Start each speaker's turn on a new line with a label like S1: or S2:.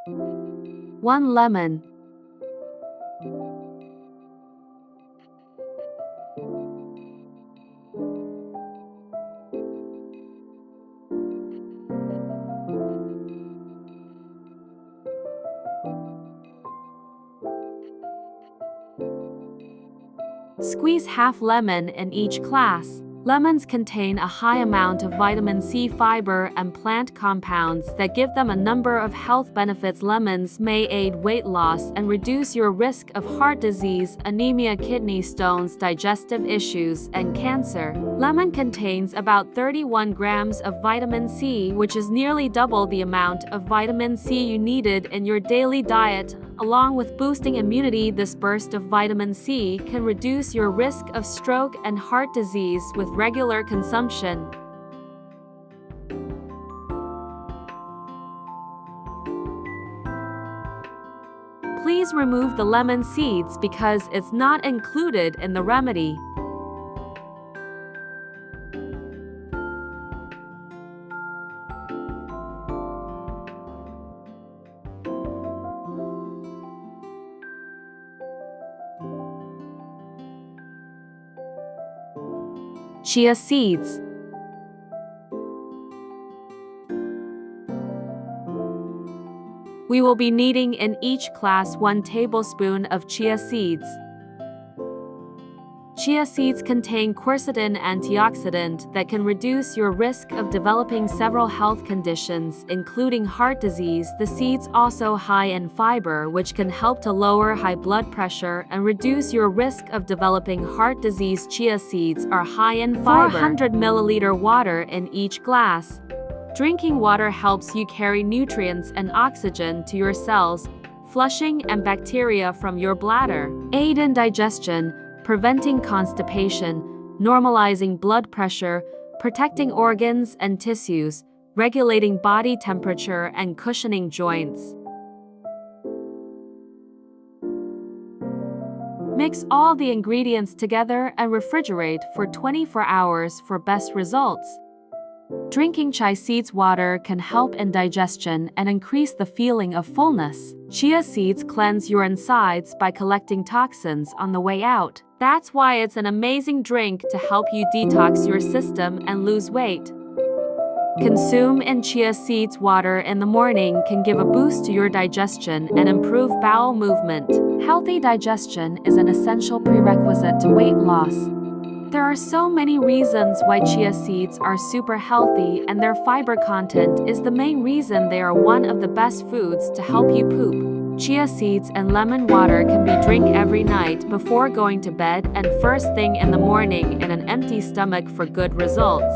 S1: 1 lemon. Squeeze half lemon in each glass. Lemons contain a high amount of vitamin C, fiber, and plant compounds that give them a number of health benefits. Lemons may aid weight loss and reduce your risk of heart disease, anemia, kidney stones, digestive issues, and cancer. Lemon contains about 31 grams of vitamin C, which is nearly double the amount of vitamin C you needed in your daily diet. Along with boosting immunity, this burst of vitamin C can reduce your risk of stroke and heart disease with regular consumption. Please remove the lemon seeds because it's not included in the remedy. Chia seeds. We will be needing in each glass 1 tablespoon of chia seeds. Chia seeds contain quercetin antioxidant that can reduce your risk of developing several health conditions, including heart disease. The seeds also high in fiber, which can help to lower high blood pressure and reduce your risk of developing heart disease. Chia seeds are high in fiber. 400 milliliter water in each glass. Drinking water helps you carry nutrients and oxygen to your cells, flushing and bacteria from your bladder. Aid in digestion, preventing constipation, normalizing blood pressure, protecting organs and tissues, regulating body temperature, and cushioning joints. Mix all the ingredients together and refrigerate for 24 hours for best results. Drinking chia seeds water can help in digestion and increase the feeling of fullness. Chia seeds cleanse your insides by collecting toxins on the way out. That's why it's an amazing drink to help you detox your system and lose weight. Consume in chia seeds water in the morning can give a boost to your digestion and improve bowel movement. Healthy digestion is an essential prerequisite to weight loss. There are so many reasons why chia seeds are super healthy, and their fiber content is the main reason they are one of the best foods to help you poop. Chia seeds and lemon water can be drink every night before going to bed and first thing in the morning in an empty stomach for good results.